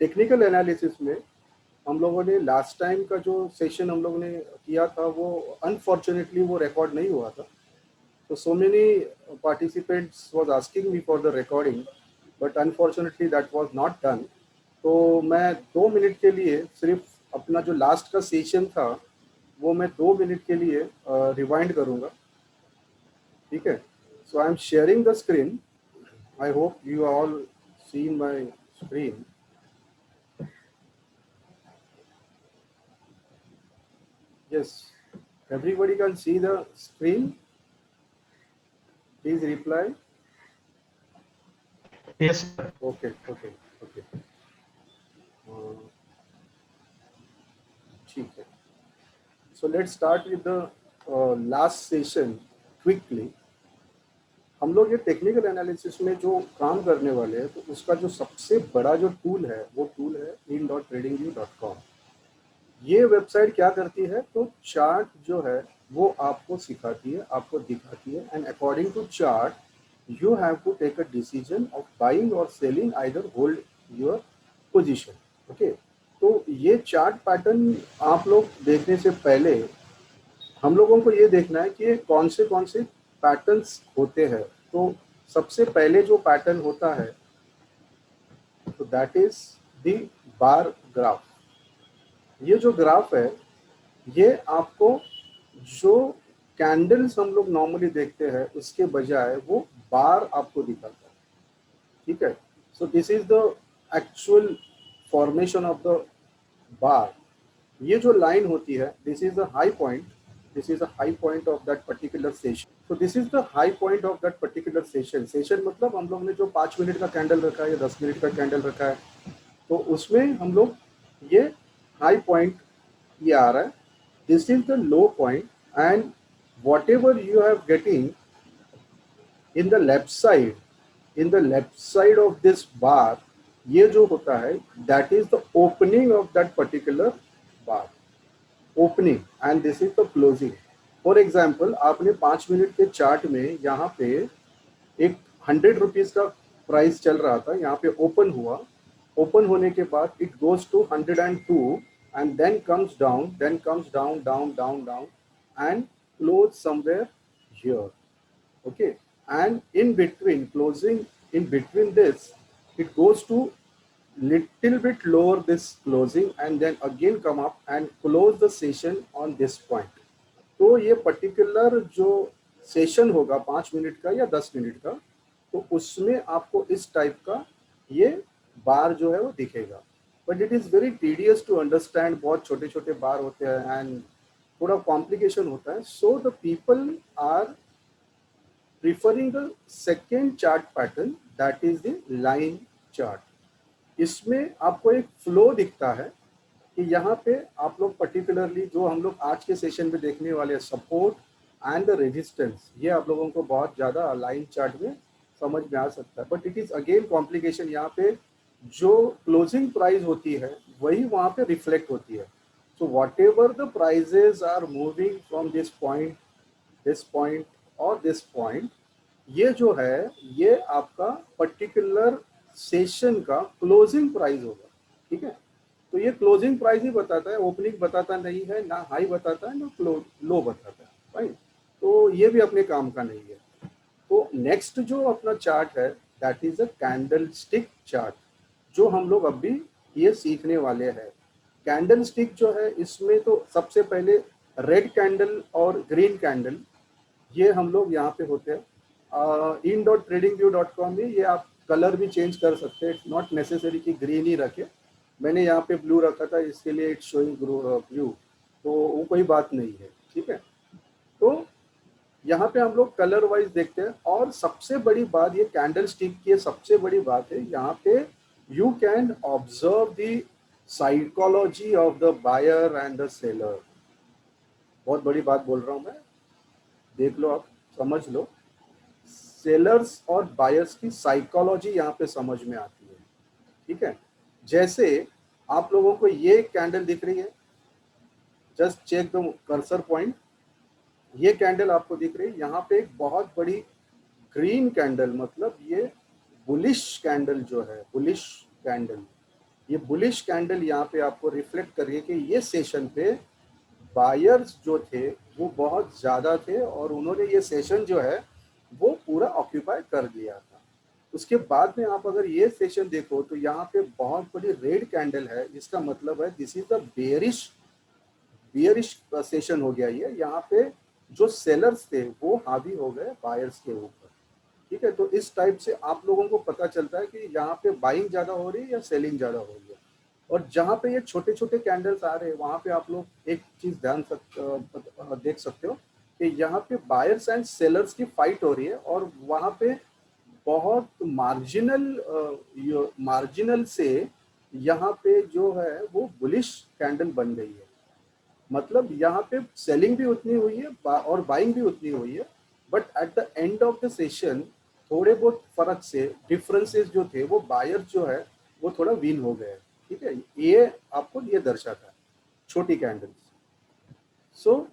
Technical analysis में हम लोगों ने लास्ट टाइम का जो सेशन हम लोगों ने किया था वो अनफॉर्चुनेटली वो रिकॉर्ड नहीं हुआ था. तो so many participants was asking me for the recording, but unfortunately that was not done. तो मैं 2 मिनट के लिए सिर्फ अपना जो लास्ट का सेशन था वो मैं 2 मिनट के लिए रिवाइंड करूँगा. ठीक है. So I am sharing the screen. I hope you all seen my screen. Yes, everybody can see the screen. Please reply. Yes, sir. Okay. ठीक है. So let's start with the last session quickly. हम लोग ये technical analysis में जो काम करने वाले हैं तो उसका जो सबसे बड़ा जो टूल है वो टूल है in.tradingview.com. ये वेबसाइट क्या करती है तो चार्ट जो है वो आपको सिखाती है, आपको दिखाती है, and according to chart you have to take a decision of buying or selling, either hold your position. Okay. तो ये चार्ट पैटर्न आप लोग देखने से पहले हम लोगों को ये देखना है कि कौन से पैटर्न्स होते हैं. तो सबसे पहले जो पैटर्न होता है तो that is the bar graph. ये जो ग्राफ है ये आपको जो कैंडल्स हम लोग नॉर्मली देखते हैं उसके बजाय वो बार आपको दिखाता है. ठीक है. So this is the actual formation of the bar. ये जो लाइन होती है this is the high point. This is the high point of that particular session. तो this is the high point of that particular session. Session मतलब हम लोग ने जो 5 मिनट का कैंडल रखा है या 10 मिनट का कैंडल रखा है तो उसमें हम लोग ये हाई पॉइंट ये आ रहा है. This is the low point and whatever you have getting in the left side of this bar ये जो होता है that is the opening of that particular bar. Opening and this is the closing. For example आपने 5 minute के chart में यहाँ पे एक 100 रुपीज का प्राइस चल रहा था, यहाँ पे ओपन हुआ. ओपन होने के बाद it goes to 102 and then comes down and close somewhere here. Okay. And in between closing, in between this it goes to little bit lower this closing and then again come up and close the session on this point. तो ये particular जो session होगा 5 minute का या 10 minute का तो उसमें आपको इस टाइप का ये बार जो है वो दिखेगा. But it is very tedious to understand. बहुत छोटे छोटे बार होते हैं एंड थोड़ा कॉम्प्लिकेशन होता है. So the people are preferring the second chart pattern that is the line chart. इसमें आपको एक फ्लो दिखता है कि यहाँ पे आप लोग पर्टिकुलरली जो हम लोग आज के सेशन में देखने वाले सपोर्ट एंड द रेजिस्टेंस ये आप लोगों को बहुत ज़्यादा लाइन चार्ट में समझ में आ सकता है. But it is again complication. यहाँ पे जो क्लोजिंग प्राइस होती है वही वहाँ पे रिफ्लेक्ट होती है. So whatever the prices are moving from this point और दिस पॉइंट ये जो है ये आपका पर्टिकुलर सेशन का क्लोजिंग प्राइस होगा. ठीक है. तो ये क्लोजिंग प्राइस ही बताता है, ओपनिंग बताता नहीं है, ना हाई बताता है ना लो बताता है. राइट. तो ये भी अपने काम का नहीं है. तो नेक्स्ट जो अपना चार्ट है that is a candle stick chart जो हम लोग अभी ये सीखने वाले हैं. कैंडल स्टिक जो है इसमें तो सबसे पहले रेड कैंडल और ग्रीन कैंडल ये हम लोग यहाँ पे होते हैं. in.tradingview.com में ये आप कलर भी चेंज कर सकते हैं. इट्स नॉट नेसेसरी कि ग्रीन ही रखे. मैंने यहाँ पे ब्लू रखा था इसके लिए इट्स शोइंग ब्लू. तो वो कोई बात नहीं है. ठीक है. तो यहाँ पे हम लोग कलर वाइज देखते हैं. और सबसे बड़ी बात ये कैंडल स्टिक की सबसे बड़ी बात है यहाँ पे you can observe the psychology of the buyer and the seller. बहुत बड़ी बात बोल रहा हूँ मैं. देख लो आप समझ लो. सेलर्स और बायर्स की साइकोलॉजी यहाँ पे समझ में आती है. ठीक है. जैसे आप लोगों को ये कैंडल दिख रही है. Just check the cursor point. ये कैंडल आपको दिख रही है. यहाँ पे एक बहुत बड़ी ग्रीन कैंडल मतलब ये बुलिश कैंडल जो है बुलिश कैंडल ये बुलिश कैंडल यहाँ पे आपको रिफ्लेक्ट करिए कि ये सेशन पे बायर्स जो थे वो बहुत ज़्यादा थे और उन्होंने ये सेशन जो है वो पूरा ऑक्यूपाई कर लिया था। उसके बाद में आप अगर ये सेशन देखो तो यहाँ पे बहुत बड़ी रेड कैंडल है, जिसका मतलब है this is the bearish session हो गया। ये यहाँ पे जो सेलर्स थे वो हावी हो गए बायर्स के ऊपर। ठीक है, तो इस टाइप से आप लोगों को पता चलता है कि यहाँ पे बाइंग ज़्यादा हो रही है या सेलिंग ज़्यादा हो रही है। और जहाँ पे ये छोटे छोटे कैंडल्स आ रहे हैं वहाँ पे आप लोग एक चीज़ देख सकते हो कि यहाँ पे बायर्स एंड सेलर्स की फाइट हो रही है और वहाँ पे बहुत मार्जिनल से यहाँ पे जो है वो बुलिश कैंडल बन गई है। मतलब यहाँ पे सेलिंग भी उतनी हुई है और बाइंग भी उतनी हुई है, but at the end of the session थोड़े बहुत फर्क से डिफरेंसेस जो थे वो बायर जो है वो थोड़ा विन हो गए। ठीक है, ये आपको ये दर्शाता है छोटी candles. So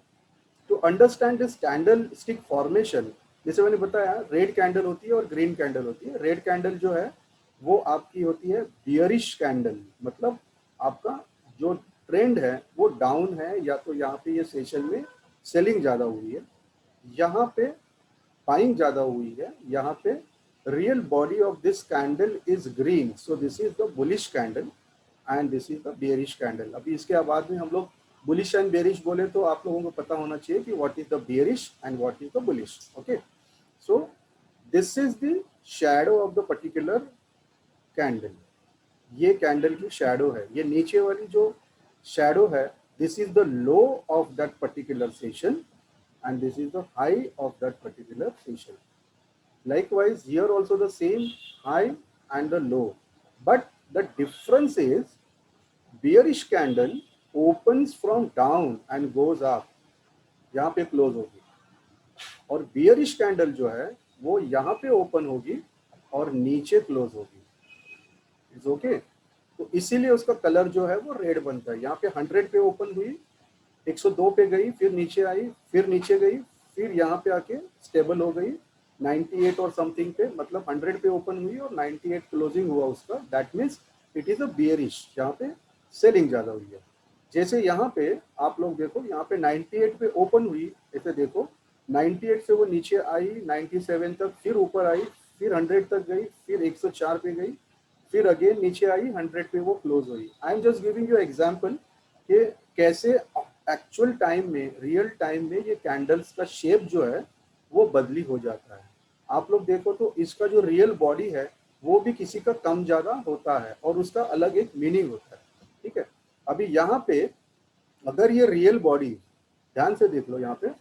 to understand this candlestick formation, जैसे मैंने बताया रेड कैंडल होती है और ग्रीन कैंडल होती है। रेड कैंडल जो है वो आपकी होती है बियरिश कैंडल, मतलब आपका जो ट्रेंड है वो डाउन है, या तो यहाँ पे ये सेशन में सेलिंग ज़्यादा हुई है, यहाँ पे बाइंग ज़्यादा हुई है, यहाँ पे real body of this candle is green, so this is the bullish candle and this is the bearish candle. अभी इसके बाद में हम लोग बुलिश एंड बेरिश बोले तो आप लोगों को पता होना चाहिए कि what is the bearish and what is the bullish. Okay, so this is the shadow of the particular candle. ये कैंडल की शैडो है, ये नीचे वाली जो शैडो है this is the low of that particular session and this is the high of that particular session. Likewise, here also the same high and the low, but the difference is bearish candle opens from down and goes up, यहाँ पे close होगी, और bearish candle जो है वो यहाँ पे open होगी और नीचे क्लोज होगी। इट्स ओके, तो इसीलिए उसका कलर जो है वो रेड बनता है। यहाँ पे 100 पे ओपन हुई, 102 पे गई, फिर नीचे आई, फिर नीचे गई, फिर यहाँ पे आके स्टेबल हो गई 98 और समथिंग पे, मतलब 100 पे ओपन हुई और 98 क्लोजिंग हुआ उसका, that means it is a bearish, यहाँ पे सेलिंग ज़्यादा हुई है। जैसे यहाँ पे आप लोग देखो, यहाँ पे 98 पे ओपन हुई, ऐसे देखो 98 से वो नीचे आई 97 तक, फिर ऊपर आई, फिर 100 तक गई, फिर 104 पे गई, फिर अगेन नीचे आई 100 पे वो क्लोज हुई। I am just giving you example कि कैसे एक्चुअल टाइम में, रियल टाइम में ये कैंडल्स का शेप जो है वो बदली हो जाता है। आप लोग देखो तो इसका जो रियल बॉडी है वो भी किसी का कम ज़्यादा होता है और उसका अलग एक मीनिंग होता है। ठीक है, अभी यहाँ पे अगर ये रियल बॉडी, ध्यान से देख लो, यहाँ पे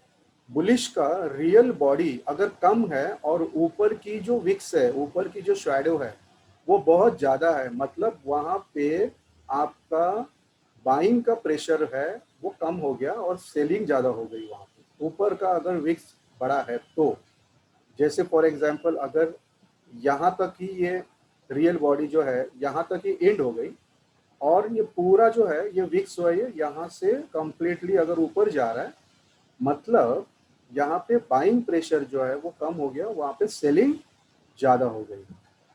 बुलिश का रियल बॉडी अगर कम है और ऊपर की जो विक्स है, ऊपर की जो शैडो है वो बहुत ज़्यादा है, मतलब वहाँ पे आपका बाइंग का प्रेशर है वो कम हो गया और सेलिंग ज़्यादा हो गई वहाँ पे। ऊपर का अगर विक्स बड़ा है तो, जैसे फॉर एग्जांपल अगर यहाँ तक ही ये रियल बॉडी जो है यहाँ तक ही एंड हो गई और ये पूरा जो है ये विक्स हुआ है यहाँ से कंप्लीटली अगर ऊपर जा रहा है, मतलब यहाँ पे बाइंग प्रेशर जो है वो कम हो गया, वहाँ पे सेलिंग ज़्यादा हो गई।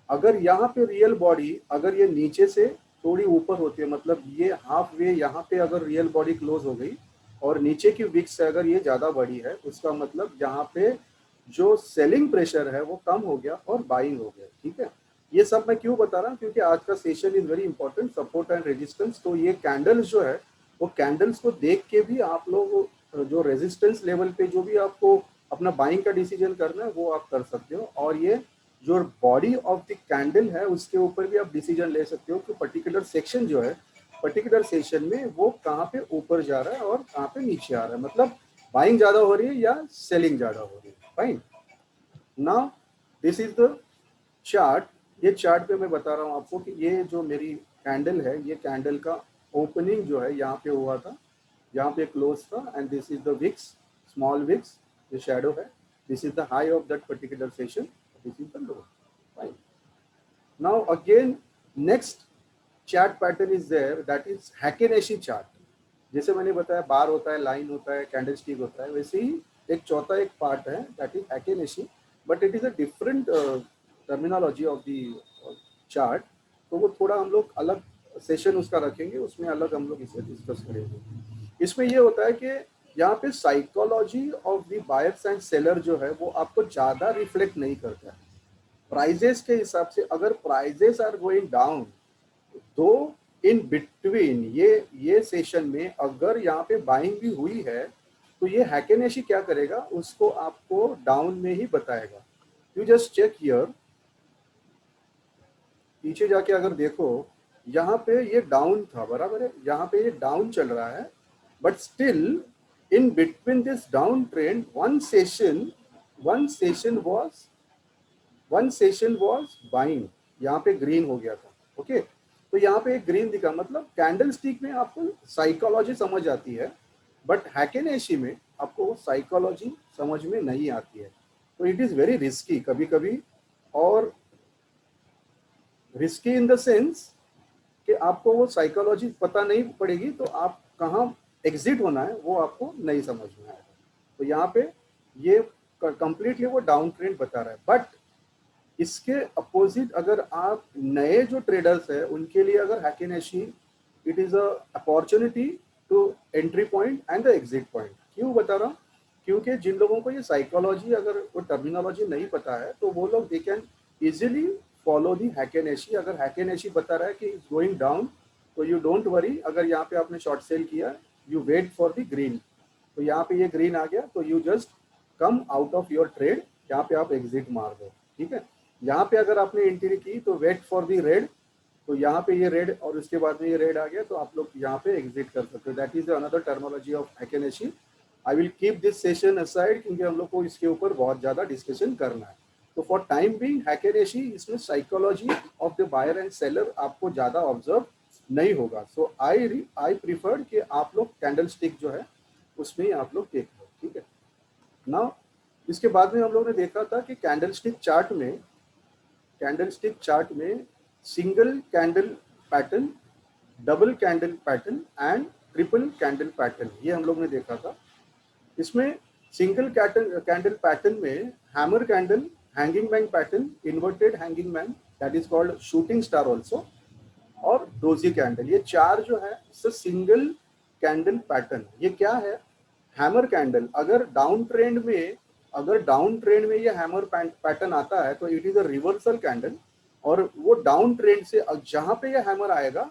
अगर यहाँ पे रियल बॉडी अगर ये नीचे से थोड़ी ऊपर होती है, मतलब ये हाफ वे यहाँ पे अगर रियल बॉडी क्लोज हो गई और नीचे की विक्स से अगर ये ज़्यादा बड़ी है, उसका मतलब यहाँ पे जो सेलिंग प्रेशर है वो कम हो गया और बाइंग हो गया। ठीक है, ये सब मैं क्यों बता रहा हूँ, क्योंकि आज का session is very important, support and resistance. तो ये कैंडल्स जो है वो कैंडल्स को देख के भी आप लोग जो रेजिस्टेंस लेवल पे जो भी आपको अपना बाइंग का डिसीजन करना है वो आप कर सकते हो, और ये जो बॉडी ऑफ द कैंडल है उसके ऊपर भी आप डिसीजन ले सकते हो कि पर्टिकुलर सेक्शन जो है, पर्टिकुलर सेशन में वो कहाँ पे ऊपर जा रहा है और कहाँ पे नीचे आ रहा है, मतलब बाइंग ज़्यादा हो रही है या सेलिंग ज़्यादा हो रही है। Fine, now this is the chart. ये चार्ट पे मैं बता रहा हूँ आपको कि ये जो मेरी कैंडल है, ये कैंडल का ओपनिंग जो है यहाँ पे हुआ था, यहाँ पे क्लोज था, and this is the wicks, small wicks, ये शैडो है, this is the high of that particular session, this is the low. Fine, now again next chart pattern is there, that is Heikin Ashi chart. जैसे मैंने बताया बार होता है, line होता है, candle stick होता है, वैसे ही एक चौथा एक पार्ट है that is Heikin Ashi, but it is a different terminology of the chart. तो वो थोड़ा हम लोग अलग सेशन उसका रखेंगे, उसमें अलग हम लोग इसे डिस्कस करेंगे। इसमें ये होता है कि यहाँ पे psychology of the buyers and seller जो है वो आपको ज़्यादा रिफ्लेक्ट नहीं करता है। प्राइजेस के हिसाब से अगर प्राइजेस आर गोइंग डाउन, तो इन बिटवीन ये सेशन में अगर यहाँ पे बाइंग भी हुई है, तो ये हैकेनेशी क्या करेगा, उसको आपको डाउन में ही बताएगा। यू जस्ट चेक हियर, पीछे जाके अगर देखो, यहाँ पे ये डाउन था, बराबर है, यहाँ पे ये डाउन चल रहा है, but still in between this down trend one session was buying, यहाँ पे ग्रीन हो गया था। ओके, तो यहाँ पे एक ग्रीन दिखा, मतलब कैंडल स्टिक में आपको साइकोलॉजी समझ आती है, बट हैकेनेशी में आपको वो साइकोलॉजी समझ में नहीं आती है। तो इट इज़ वेरी रिस्की कभी कभी, और रिस्की इन द सेंस कि आपको वो साइकोलॉजी पता नहीं पड़ेगी, तो आप कहाँ एग्जिट होना है वो आपको नहीं समझ में आएगा। तो यहाँ पे ये कंप्लीटली वो डाउन ट्रेंड बता रहा है। बट इसके अपोजिट अगर आप नए जो ट्रेडर्स है उनके लिए अगर Heikin Ashi, it is a opportunity to entry point and the exit point. क्यों बता रहा हूँ, क्योंकि जिन लोगों को ये साइकोलॉजी अगर वो टर्मिनोलॉजी नहीं पता है, तो वो लोग they can easily follow the Heikin Ashi. अगर हैकेनेशी बता रहा है कि इट्स गोइंग डाउन, तो यू डोंट वरी, अगर यहाँ पे आपने शॉर्ट सेल किया, you wait for the green. तो यहाँ पे ये ग्रीन आ गया, तो you just come out of your trade, यहाँ पे आप एग्जिट मार दो। ठीक है, यहाँ पे अगर आपने एंट्री की तो वेट फॉर दी रेड, तो यहाँ पे ये रेड और उसके बाद में ये रेड आ गया, तो आप लोग यहाँ पे एग्जिट कर सकते हो। That is another terminology of Heikin Ashi. I will keep this session aside, क्योंकि हम लोग को इसके ऊपर बहुत ज़्यादा डिस्कशन करना है। तो फॉर टाइम बीइंग हैकेनेशी, इसमें psychology of the buyer and seller आपको ज़्यादा ऑब्जर्व नहीं होगा। सो आई प्रीफर कि आप लोग कैंडल स्टिक जो है उसमें ही आप लोग देख लो। ठीक है, नाउ इसके बाद में हम लोग ने देखा था कि कैंडलस्टिक चार्ट में single candle pattern, double candle pattern and triple candle pattern, ये हम लोग ने देखा था। इसमें सिंगल कैंडल पैटर्न में hammer candle, hanging man pattern, inverted hanging man, that is called shooting star also, और डोजी कैंडल, ये चार जो है सिंगल कैंडल पैटर्न। ये क्या है, हैमर कैंडल। अगर डाउन ट्रेंड में ये हैमर पैटर्न आता है, तो it is a reversal candle, और वो डाउन ट्रेंड से जहां पे ये हैमर आएगा,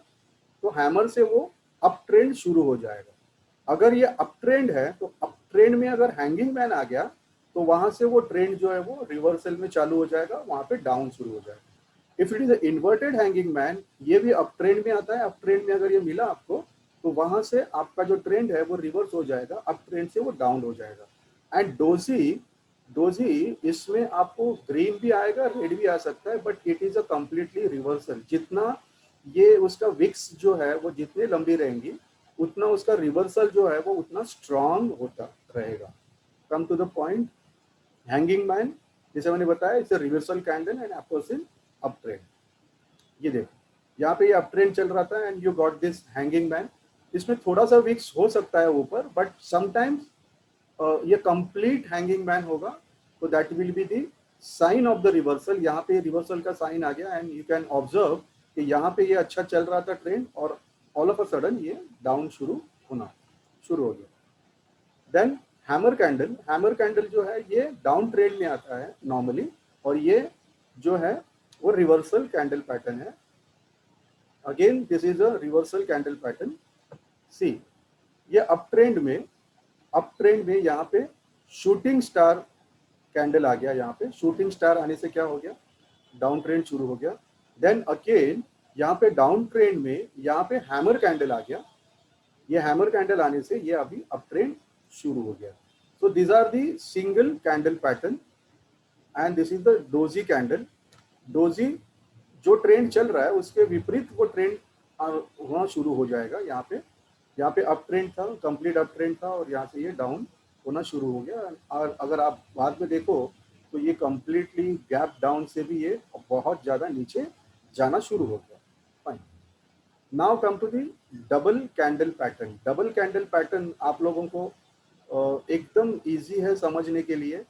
तो हैमर से वो अप ट्रेंड शुरू हो जाएगा। अगर ये अप ट्रेंड है, तो अप ट्रेंड में अगर हैंगिंग मैन आ गया, तो वहां से वो ट्रेंड जो है वो रिवर्सल में चालू हो जाएगा, वहां पे डाउन शुरू हो जाएगा। If it is inverted hanging man, ये भी अप ट्रेंड में आता है। अप ट्रेंड में अगर ये मिला आपको, तो वहां से आपका जो ट्रेंड है वो रिवर्स हो जाएगा, अप ट्रेंड से वो डाउन हो जाएगा। एंड डोजी इसमें आपको ग्रीन भी आएगा, रेड भी आ सकता है, but it is a completely reversal. जितना ये उसका विक्स जो है वो जितनी लंबी रहेंगी, उतना उसका रिवर्सल जो है वो उतना स्ट्रांग होता रहेगा। Come to the point, hanging man जैसे मैंने बताया, it's a reversal candle and opposite up trend. ये देखो, यहाँ पे ये अप ट्रेंड चल रहा था and you got this hanging man. इसमें थोड़ा सा विक्स हो सकता है ऊपर, बट समटाइम्स ये कंप्लीट हैंगिंग मैन होगा, तो that will be the sign of the reversal. यहाँ पे रिवर्सल का साइन आ गया, एंड यू कैन ऑब्जर्व कि यहाँ पे ये अच्छा चल रहा था ट्रेंड, और ऑल ऑफ अ सडन ये डाउन शुरू हो गया। देन हैमर कैंडल जो है ये डाउन ट्रेंड में आता है नॉर्मली, और ये जो है वो रिवर्सल कैंडल पैटर्न है। Again this is a reversal candle pattern. See, ये अप ट्रेंड में यहाँ पे शूटिंग स्टार कैंडल आ गया। यहाँ पे शूटिंग स्टार आने से क्या हो गया, डाउन ट्रेंड शुरू हो गया। देन अगेन यहाँ पे डाउन ट्रेंड में यहाँ पे हैमर कैंडल आ गया। ये हैमर कैंडल आने से ये अभी अप ट्रेंड शुरू हो गया। So this are the single candle pattern and this is the doji candle. Doji जो ट्रेंड चल रहा है उसके विपरीत वो ट्रेंड होना शुरू हो जाएगा। यहाँ पे अप ट्रेंड था, कंप्लीट अप ट्रेंड था, और यहाँ से ये डाउन होना शुरू हो गया। और अगर आप बाद में देखो, तो ये कंप्लीटली गैप डाउन से भी ये बहुत ज़्यादा नीचे जाना शुरू हो गया। Fine, now come to the double candle pattern. Double candle pattern आप लोगों को एकदम इजी है समझने के लिए।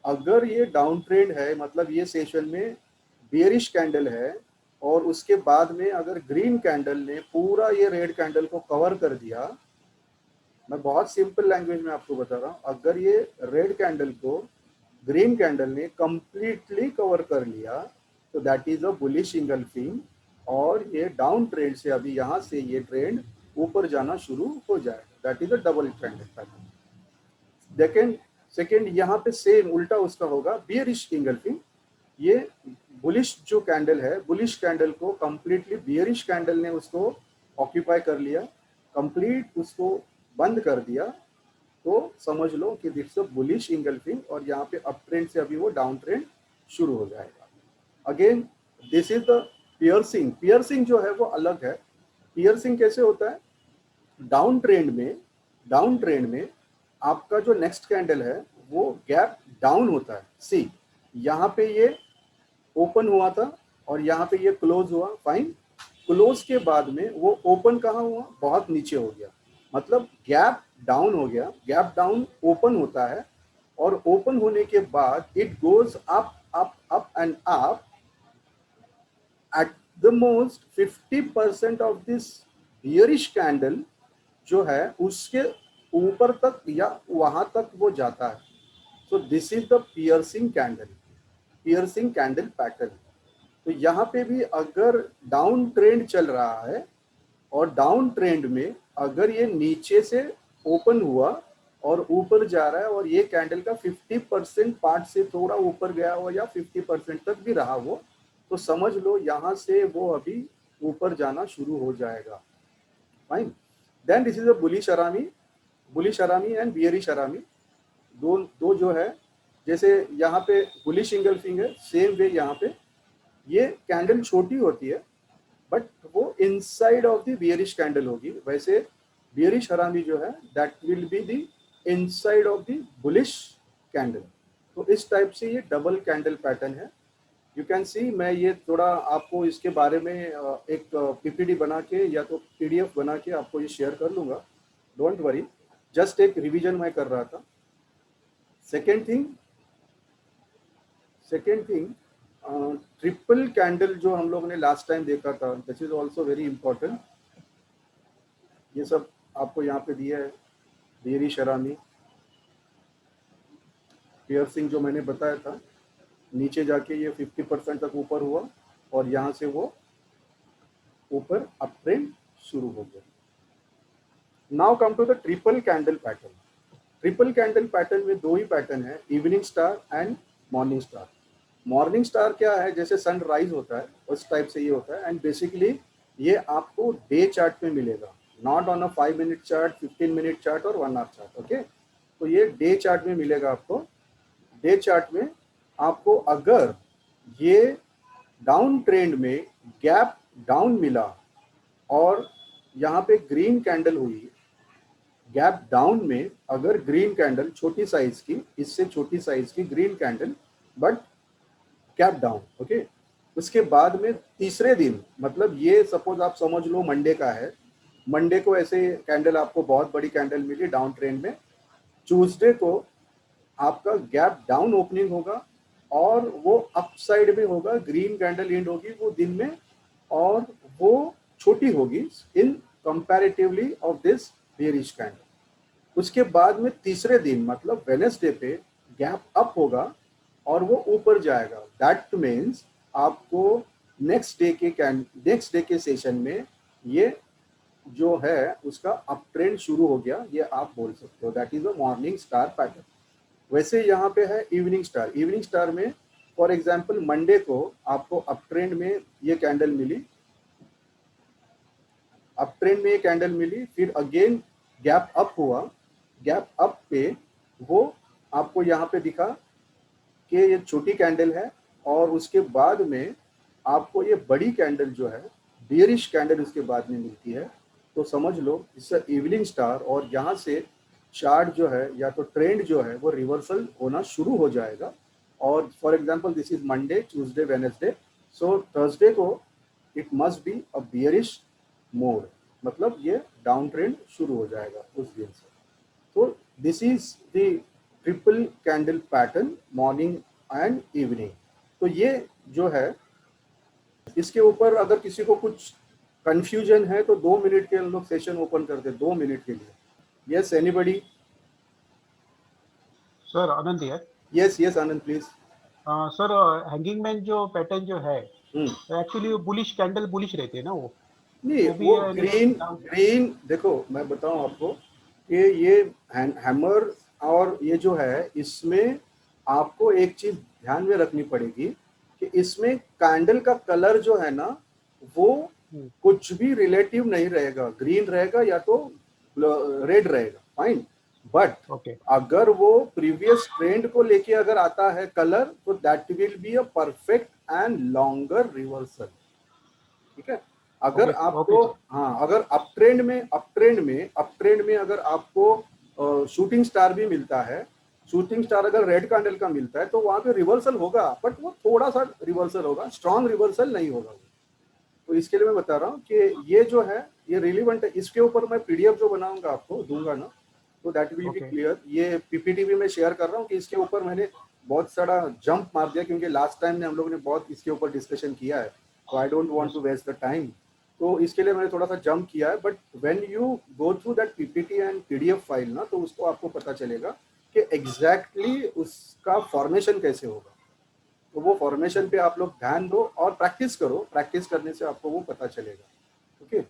अगर ये डाउन ट्रेंड है, मतलब ये सेशन में बेयरिश कैंडल है, और उसके बाद में अगर ग्रीन कैंडल ने पूरा ये रेड कैंडल को कवर कर दिया, मैं बहुत सिंपल लैंग्वेज में आपको बता रहा हूँ, अगर ये रेड कैंडल को ग्रीन कैंडल ने कंप्लीटली कवर कर लिया तो that is a bullish engulfing, और ये डाउन ट्रेंड से अभी यहाँ से ये ट्रेंड ऊपर जाना शुरू हो जाएगा, that is a double trend pattern. Second second यहाँ पे सेम उल्टा उसका होगा, बियरिश इंगल्फिंग। ये बुलिश जो कैंडल है, बुलिश कैंडल को कंप्लीटली बियरिश कैंडल ने उसको ऑक्यूपाई कर लिया, कंप्लीट उसको बंद कर दिया, तो समझ लो कि दिट्स अ बुलिश इंगल्फिंग, और यहाँ पे अप ट्रेंड से अभी वो डाउन ट्रेंड शुरू हो जाएगा। Again this is the piercing. Piercing जो है वो अलग है। पियर्सिंग कैसे होता है? डाउन ट्रेंड में आपका जो नेक्स्ट कैंडल है वो गैप डाउन होता है। सी, यहाँ पे ये ओपन हुआ था और यहाँ पे ये क्लोज हुआ, फाइन। क्लोज के बाद में वो ओपन कहाँ हुआ? बहुत नीचे हो गया, मतलब गैप डाउन हो गया। गैप डाउन ओपन होता है, और ओपन होने के बाद it goes up up up and up. At the most 50% of this bearish candle जो है उसके ऊपर तक या वहां तक वो जाता है। So this is the piercing candle, piercing candle pattern. तो यहाँ पे भी अगर डाउन ट्रेंड चल रहा है और डाउन ट्रेंड में अगर ये नीचे से ओपन हुआ और ऊपर जा रहा है और ये कैंडल का 50% पार्ट से थोड़ा ऊपर गया हो या 50% तक भी रहा हो, तो समझ लो यहाँ से वो अभी ऊपर जाना शुरू हो जाएगा, fine. Then this is a bullish harami and bearish harami. दो दो जो है, जैसे यहाँ पे बुलिश इंगल्फिंग है, सेम वे यहाँ पे ये कैंडल छोटी होती है बट वो inside of the bearish candle होगी। वैसे बियरिश हरामी जो है that will be the inside of the bullish candle. तो इस टाइप से ये डबल कैंडल पैटर्न है। यू कैन सी, मैं ये थोड़ा आपको इसके बारे में एक पीपीटी बना के या तो पीडीएफ बना के आपको ये शेयर कर लूँगा, डोंट वरी, जस्ट एक रिवीजन मैं कर रहा था। सेकेंड थिंग ट्रिपल कैंडल जो हम लोग ने लास्ट टाइम देखा था, this is also very important. ये सब आपको यहाँ पे दिया है, बियरिश अरामी, पियर्सिंग जो मैंने बताया था, नीचे जाके ये 50% तक ऊपर हुआ और यहाँ से वो ऊपर अप ट्रेंड शुरू हो गया। Now come to the triple candle pattern. Triple candle pattern में दो ही पैटर्न है, evening star and morning star. Morning star क्या है? जैसे सनराइज होता है उस टाइप से ये होता है, एंड बेसिकली ये आपको डे चार्ट में मिलेगा, not on a 5 minute chart, 15 minute chart और 1 आवर चार्ट। ओके, तो ये डे चार्ट में मिलेगा आपको। डे चार्ट में आपको अगर ये डाउन ट्रेंड में गैप डाउन मिला और यहाँ पे ग्रीन कैंडल हुई, गैप डाउन में अगर ग्रीन कैंडल छोटी साइज की, इससे छोटी साइज की green candle but gap down, okay, उसके बाद में तीसरे दिन, मतलब ये सपोज आप समझ लो मंडे का है, मंडे को ऐसे कैंडल आपको बहुत बड़ी कैंडल मिली डाउन ट्रेंड में, ट्यूसडे को आपका गैप डाउन ओपनिंग होगा और वो अप साइड में होगा, ग्रीन कैंडल एंड होगी वो दिन में, और वो छोटी होगी in comparatively of this bearish candle. उसके बाद में तीसरे दिन मतलब वेडनेसडे पे गैप अप होगा और वो ऊपर जाएगा। दैट मीन्स आपको नेक्स्ट डे के सेशन में ये जो है उसका अप ट्रेंड शुरू हो गया, ये आप बोल सकते हो, that is a morning star pattern. वैसे यहाँ पे है इवनिंग स्टार। इवनिंग स्टार में फॉर एग्जांपल मंडे को आपको अप ट्रेंड में ये कैंडल मिली, अप ट्रेंड में ये कैंडल मिली, फिर अगेन गैप अप हुआ, गैप अप पे वो आपको यहाँ पे दिखा कि ये छोटी कैंडल है, और उसके बाद में आपको ये बड़ी कैंडल जो है बियरिश कैंडल उसके बाद में मिलती है। तो समझ लो इससे इवनिंग स्टार, और यहाँ से चार्ट जो है या तो ट्रेंड जो है वो रिवर्सल होना शुरू हो जाएगा। और for example this is Monday, Tuesday, Wednesday, so Thursday को it must be a bearish mode, मतलब ये डाउन ट्रेंड शुरू हो जाएगा उस दिन से। तो this is the triple candle pattern, morning and evening. तो ये जो है इसके ऊपर अगर किसी को कुछ कंफ्यूजन है तो 2 मिनट के हम लोग सेशन ओपन करते हैं, 2 मिनट के लिए। Yes anybody? सर आनंद है। Yes yes Anand please. Sir hanging man जो पैटर्न जो है हम्म। एक्चुअली बुलिश कैंडल बुलिश रहते हैं ना नहीं, वो भी वो है ग्रीन, लेकिन डाउन। ग्रीन देखो मैं बताऊं आपको कि ये हैमर और ये जो है इसमें आपको एक चीज ध्यान में रखनी पड़ेगी कि इसमें कैंडल का कलर जो है ना वो कुछ भी रिलेटिव नहीं रहेगा, ग्रीन रहेगा या तो रेड रहेगा, फाइन। बट ओके अगर वो प्रीवियस ट्रेंड को लेके अगर आता है कलर तो that will be a perfect and longer reversal. ठीक है? अगर ओके ओके आपको, सर। हाँ, अगर अपट्रेंड में अगर आपको शूटिंग स्टार भी मिलता है, शूटिंग स्टार अगर रेड कैंडल का मिलता है तो वहां पे रिवर्सल होगा, बट वो थोड़ा सा रिवर्सल होगा, स्ट्रॉन्ग रिवर्सल नहीं होगा। तो इसके लिए मैं बता रहा हूँ कि ये जो है ये रिलीवेंट है। इसके ऊपर मैं पीडीएफ जो बनाऊंगा आपको दूंगा ना, तो that will B okay clear. ये पीपीटी भी मैं शेयर कर रहा हूँ कि इसके ऊपर मैंने बहुत सारा जंप मार दिया क्योंकि लास्ट टाइम में हम लोग ने बहुत इसके ऊपर डिस्कशन किया है, तो I don't want to yes waste the time. तो इसके लिए मैंने थोड़ा सा जंप किया है, but when you go through that PPT and PDF file ना, तो उसको आपको पता चलेगा कि एग्जैक्टली उसका फॉर्मेशन कैसे होगा। तो वो फॉर्मेशन पे आप लोग ध्यान दो और प्रैक्टिस करो, प्रैक्टिस करने से आपको वो पता चलेगा। ओके।